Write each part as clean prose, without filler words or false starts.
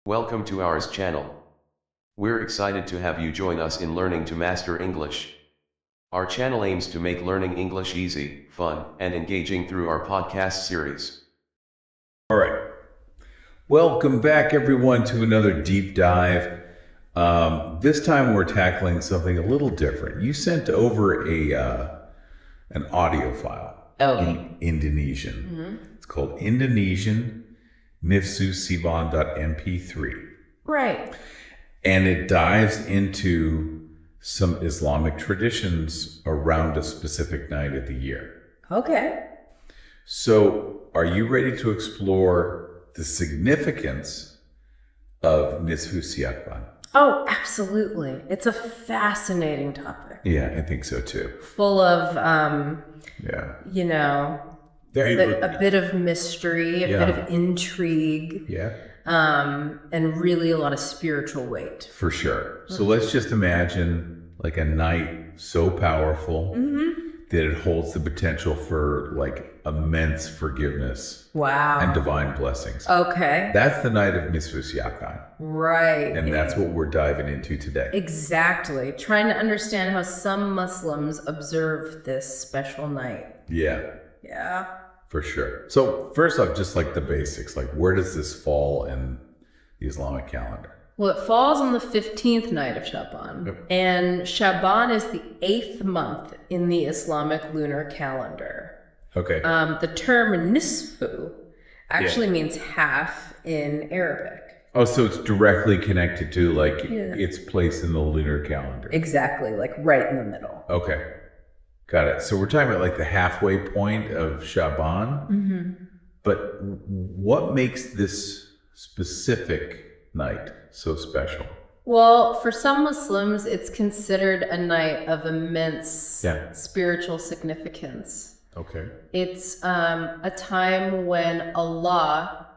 Welcome to our channel. We're excited to have you join us in learning to master English. Our channel aims to make learning English easy, fun, and engaging through our podcast series. All right. Welcome back, everyone, to another deep dive. This time we're tackling something a little different. You sent over an audio file in Indonesian. It's called Indonesian NIFSU SYIBAN.mp3. Right. And it dives into some Islamic traditions around a specific night of the year. Okay. So, are you ready to explore the significance of Nisfu Syaban? Oh, absolutely. It's a fascinating topic. Yeah, I think so too. Full of, A bit of mystery, a bit of intrigue. Yeah. And really a lot of spiritual weight. For sure. So let's just imagine like a night so powerful that it holds the potential for like immense forgiveness. Wow. And divine blessings. Okay. That's the night of Nisfu Syaban. Right. And that's what we're diving into today. Exactly. Trying to understand how some Muslims observe this special night. Yeah. Yeah. For sure. So first off, just like the basics, like where does this fall in the Islamic calendar? Well, it falls on the 15th night of Syaban. Yep. And Syaban is the 8th month in the Islamic lunar calendar. Okay. The term Nisfu actually means half in Arabic. Oh, so it's directly connected to like its place in the lunar calendar. Exactly, like right in the middle. Okay. Got it. So we're talking about like the halfway point of Syaban. But what makes this specific night so special? Well, for some Muslims, it's considered a night of immense spiritual significance. Okay. It's a time when Allah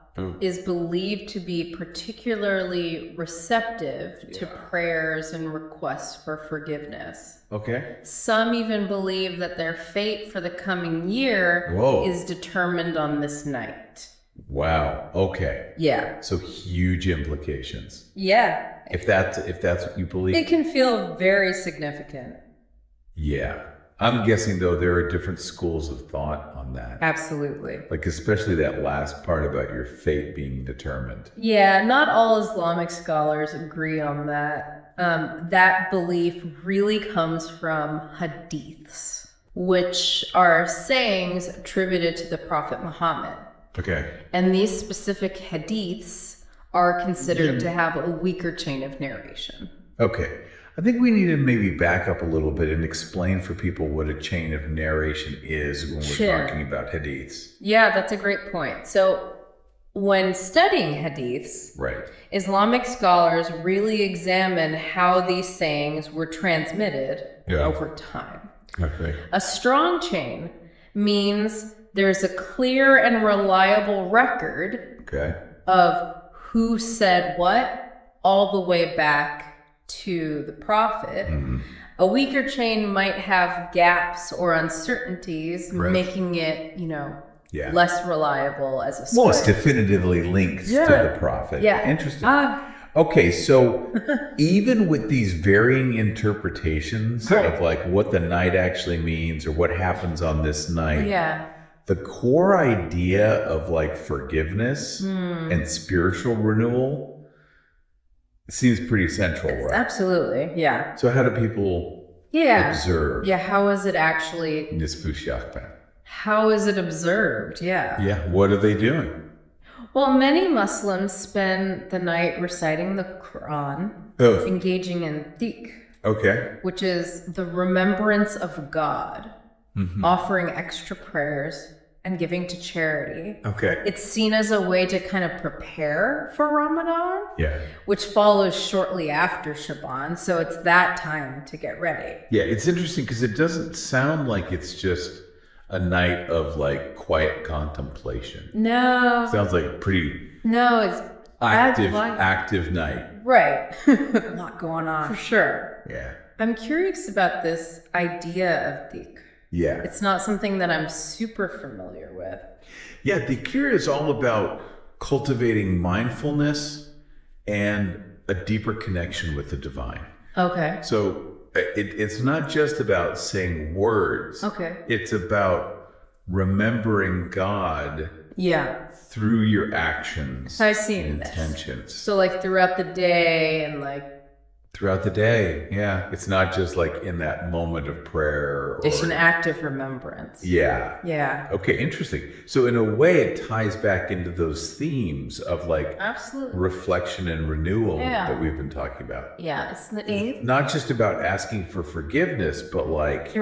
is believed to be particularly receptive to prayers and requests for forgiveness. Okay. Some even believe that their fate for the coming year is determined on this night. Wow. Okay. Yeah. So huge implications. Yeah. If that's what you believe. It can feel very significant. Yeah. I'm guessing though there are different schools of thought on that. Absolutely. Like especially that last part about your fate being determined. Yeah, not all Islamic scholars agree on that. That belief really comes from hadiths, which are sayings attributed to the Prophet Muhammad. Okay. And these specific hadiths are considered to have a weaker chain of narration. Okay. I think we need to maybe back up a little bit and explain for people what a chain of narration is when we're talking about hadiths. Yeah, that's a great point. So when studying hadiths, Islamic scholars really examine how these sayings were transmitted over time. Okay. A strong chain means there's a clear and reliable record of who said what all the way back to the Prophet. A weaker chain might have gaps or uncertainties, making it, less reliable as a story. Most definitively linked to the Prophet. Yeah. Interesting. Okay, so even with these varying interpretations of like what the night actually means or what happens on this night, the core idea of like forgiveness and spiritual renewal seems pretty central, right? Absolutely, yeah. So how do people observe? Yeah, how is it actually? Nisfu Syaban. How is it observed? Yeah. Yeah, what are they doing? Well, many Muslims spend the night reciting the Quran, engaging in dhikr. Okay. Which is the remembrance of God, offering extra prayers and giving to charity. Okay. It's seen as a way to kind of prepare for Ramadan, which follows shortly after Syaban. So it's that time to get ready. Yeah, it's interesting because it doesn't sound like it's just a night of like quiet contemplation. No. Sounds like a pretty it's active night. Right. A lot going on. For sure. Yeah. I'm curious about this idea of dhikr. Yeah. It's not something that I'm super familiar with. Yeah, the cure is all about cultivating mindfulness and a deeper connection with the divine. Okay. So it's not just about saying words. Okay. It's about remembering God through your actions I see and this. intentions. So like throughout the day and like throughout the day, yeah. It's not just like in that moment of prayer. It's an active remembrance. Yeah. Yeah. Okay, interesting. So in a way, it ties back into those themes of like Absolutely. reflection and renewal that we've been talking about. Yeah, it's the eighth. Not just about asking for forgiveness, but like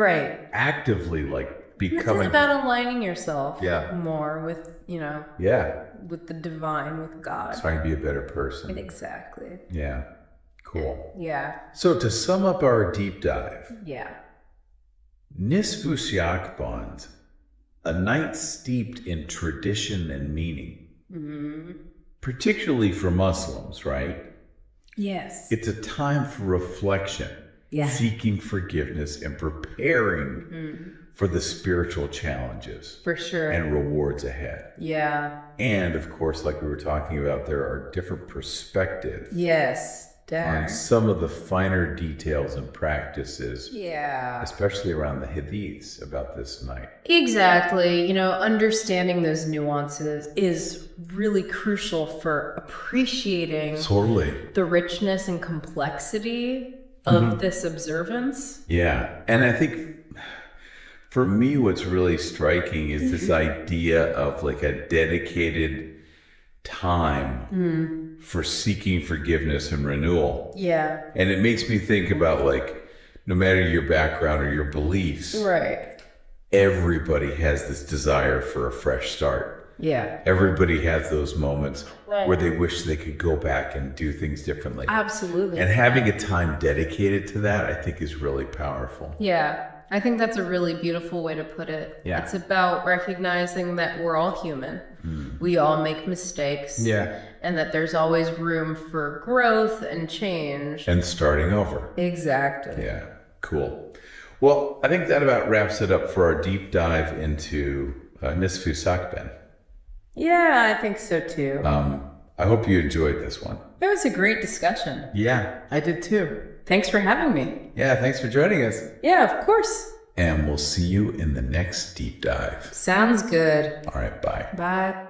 actively like becoming. It's about aligning yourself more with, with the divine, with God. Trying to be a better person. Exactly. Yeah. Cool. Yeah. So to sum up our deep dive. Yeah. Nisfu Syaban, a night steeped in tradition and meaning. Mm-hmm. Particularly for Muslims, right? Yes. It's a time for reflection, seeking forgiveness, and preparing for the spiritual challenges. For sure. And rewards ahead. Yeah. And of course, like we were talking about, there are different perspectives. Yes. On some of the finer details and practices. Yeah. Especially around the hadiths about this night. Exactly. Understanding those nuances is really crucial for appreciating the richness and complexity of this observance. Yeah. And I think for me, what's really striking is this idea of like a dedicated time for seeking forgiveness and renewal. Yeah. And it makes me think about like, no matter your background or your beliefs, everybody has this desire for a fresh start. Yeah. Everybody has those moments where they wish they could go back and do things differently. Absolutely. And having a time dedicated to that, I think, is really powerful. Yeah. I think that's a really beautiful way to put it. Yeah. It's about recognizing that we're all human. We all make mistakes. Yeah. And that there's always room for growth and change. And starting over. Exactly. Yeah. Cool. Well, I think that about wraps it up for our deep dive into Nisfu Syaban. Yeah, I think so too. I hope you enjoyed this one. It was a great discussion. Yeah, I did too. Thanks for having me. Yeah, thanks for joining us. Yeah, of course. And we'll see you in the next deep dive. Sounds good. All right, bye. Bye.